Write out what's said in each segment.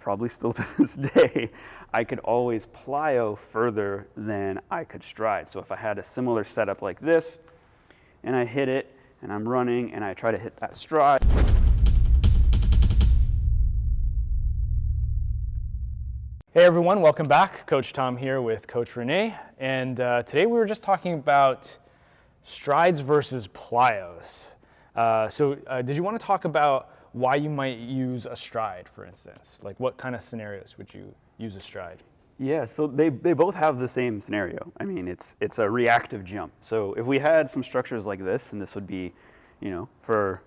probably still to this day, I could always plyo further than I could stride. So if I had a similar setup like this, and I hit it, and I'm running, and I try to hit that stride. Hey everyone, welcome back. Coach Tom here with Coach Renee, and today we were just talking about strides versus plyos. Did you want to talk about why you might use a stride, for instance? Like what kind of scenarios would you use a stride? Yeah, so they both have the same scenario. I mean, it's a reactive jump. So if we had some structures like this, and this would be, for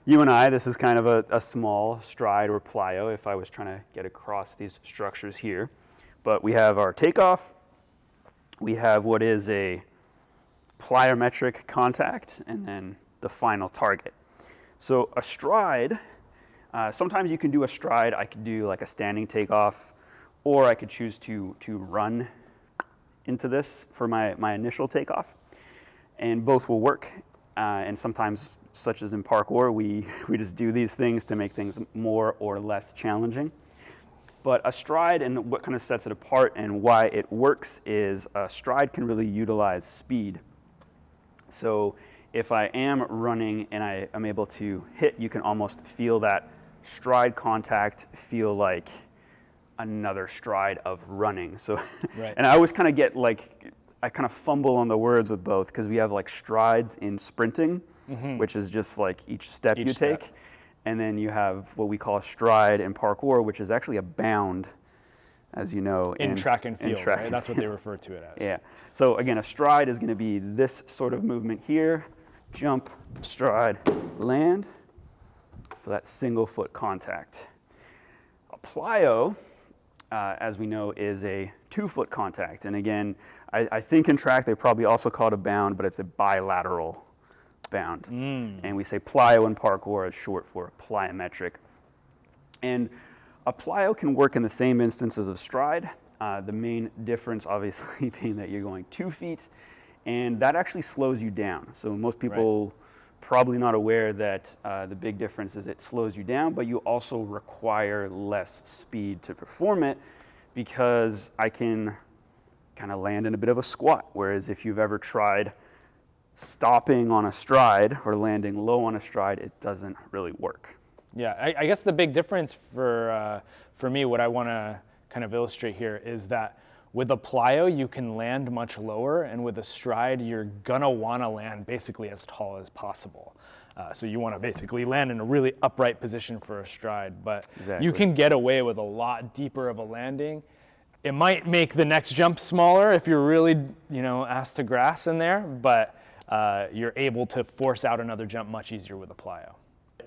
you and I, this is kind of a small stride or plyo if I was trying to get across these structures here. But we have our takeoff, we have what is a plyometric contact, and then the final target. So a stride, sometimes you can do a stride. I could do like a standing takeoff, or I could choose to run into this for my initial takeoff, and both will work. And sometimes, such as in parkour, we just do these things to make things more or less challenging. But a stride, and what kind of sets it apart and why it works, is a stride can really utilize speed. So if I am running and I am able to hit, you can almost feel that stride contact feel like another stride of running. So, right. And I always kind of get like, I kind of fumble on the words with both, because we have like strides in sprinting, which is just like each step you take. And then you have what we call a stride in parkour, which is actually a bound, as you know. In track and field, right? That's what they refer to it as. Yeah. So again, a stride is going to be this sort of movement here: jump, stride, land. So that's single foot contact. A plyo, as we know, is a 2-foot contact. And again, I think in track they probably also call it a bound, but it's a bilateral bound. And we say plyo in parkour is short for plyometric. And a plyo can work in the same instances of stride. The main difference obviously being that you're going 2 feet, and that actually slows you down. So most people probably not aware that the big difference is it slows you down, but you also require less speed to perform it, because I can kind of land in a bit of a squat. Whereas if you've ever tried stopping on a stride or landing low on a stride, it doesn't really work. Yeah, I guess the big difference for me, what I want to kind of illustrate here is that with a plyo, you can land much lower, and with a stride, you're gonna want to land basically as tall as possible. So you want to basically land in a really upright position for a stride, but you can get away with a lot deeper of a landing. It might make the next jump smaller if you're really, ass to grass in there, but you're able to force out another jump much easier with a plyo.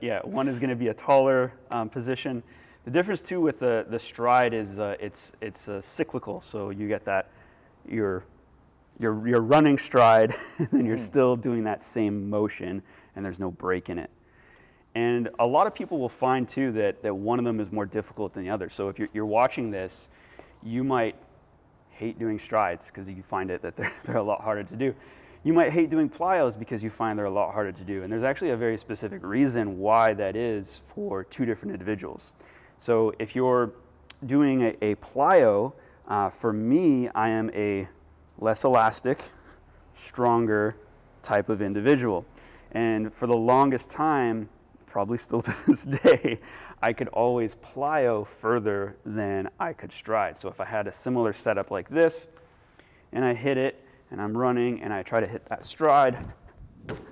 Yeah, one is going to be a taller position. The difference too with the stride is it's cyclical. So you get that you're running stride, and then you're still doing that same motion, and there's no break in it. And a lot of people will find too that one of them is more difficult than the other. So if you're watching this, you might hate doing strides because you find it that they're a lot harder to do. You might hate doing plyos because you find they're a lot harder to do. And there's actually a very specific reason why that is for two different individuals. So if you're doing a plyo, for me, I am a less elastic, stronger type of individual. And for the longest time, probably still to this day, I could always plyo further than I could stride. So if I had a similar setup like this, and I hit it, and I'm running, and I try to hit that stride,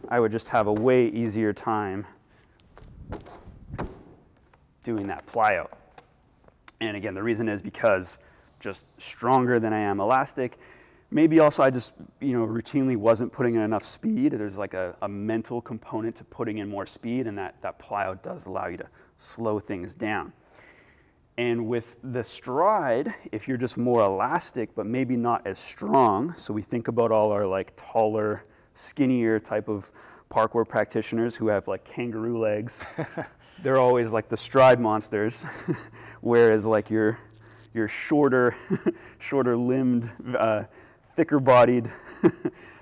I would just have a way easier time doing that plyo. And again, the reason is because just stronger than I am elastic. Maybe also I just routinely wasn't putting in enough speed. There's like a mental component to putting in more speed, and that plyo does allow you to slow things down. And with the stride, if you're just more elastic but maybe not as strong, so we think about all our like taller, skinnier type of parkour practitioners who have like kangaroo legs. They're always like the stride monsters, whereas like your shorter limbed, thicker bodied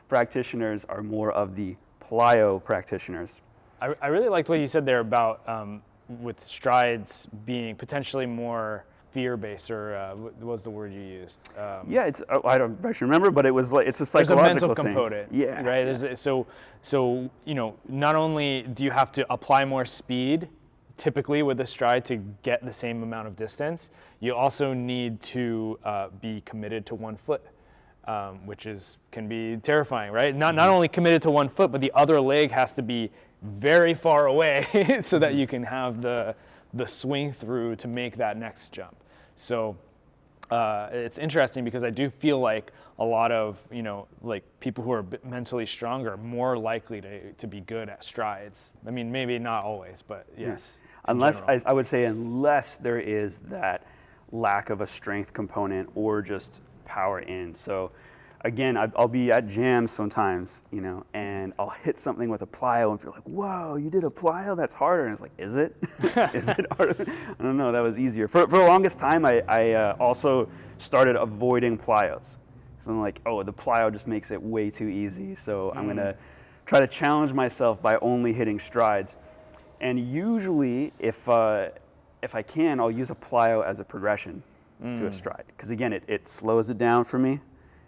practitioners are more of the plyo practitioners. I really liked what you said there about with strides being potentially more fear based, or what was the word you used? Yeah, it's I don't actually remember, but it was like it's a There's a psychological mental thing. component. Yeah. Right. yeah. So not only do you have to apply more speed, typically with a stride to get the same amount of distance, you also need to be committed to one foot. Which can be terrifying, right? Not only committed to one foot, but the other leg has to be very far away so that you can have the swing through to make that next jump. So it's interesting because I do feel like a lot of like people who are mentally stronger are more likely to be good at strides. I mean, maybe not always, but yes. Unless I would say unless there is that lack of a strength component or just power in. So again, I'll be at jams sometimes, and I'll hit something with a plyo and feel like, whoa, you did a plyo? That's harder. And it's like, is it? Is it harder? I don't know, that was easier. For the longest time, I also started avoiding plyos. So I'm like, oh, the plyo just makes it way too easy. So I'm gonna try to challenge myself by only hitting strides. And usually, if I can, I'll use a plyo as a progression to a stride. Because again, it slows it down for me.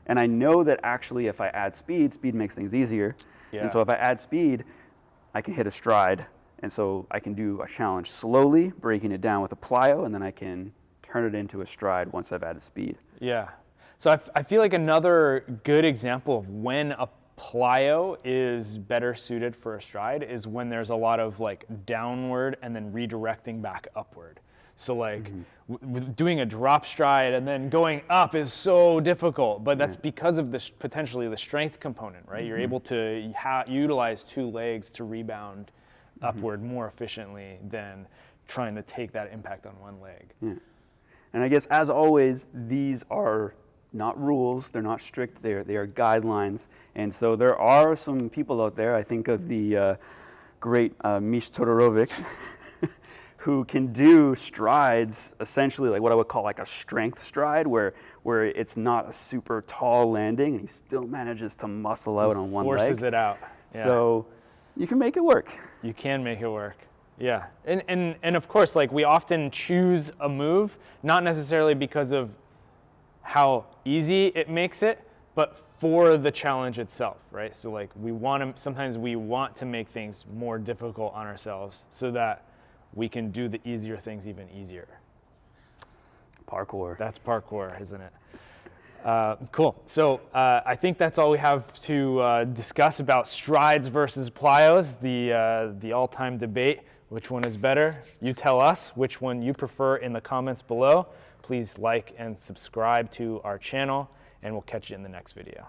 And I know that actually if I add speed, speed makes things easier. Yeah. And so if I add speed, I can hit a stride. And so I can do a challenge slowly, breaking it down with a plyo, and then I can turn it into a stride once I've added speed. Yeah. So I feel like another good example of when a plyo is better suited for a stride is when there's a lot of like downward and then redirecting back upward. So like doing a drop stride and then going up is so difficult, but that's because of potentially the strength component, right? You're able to utilize two legs to rebound upward more efficiently than trying to take that impact on one leg. Yeah. And I guess as always, these are not rules, they're not strict, they are guidelines. And so there are some people out there, I think of the great Mish Todorovic, who can do strides, essentially like what I would call like a strength stride, where it's not a super tall landing and he still manages to muscle out on one leg. Forces it out. Yeah. So you can make it work. You can make it work. Yeah. And of course, like we often choose a move, not necessarily because of how easy it makes it, but for the challenge itself, right? So like sometimes we want to make things more difficult on ourselves so that we can do the easier things even easier. Parkour. That's parkour, isn't it? Cool. So I think that's all we have to discuss about strides versus plyos, the all-time debate. Which one is better? You tell us which one you prefer in the comments below. Please like and subscribe to our channel, and we'll catch you in the next video.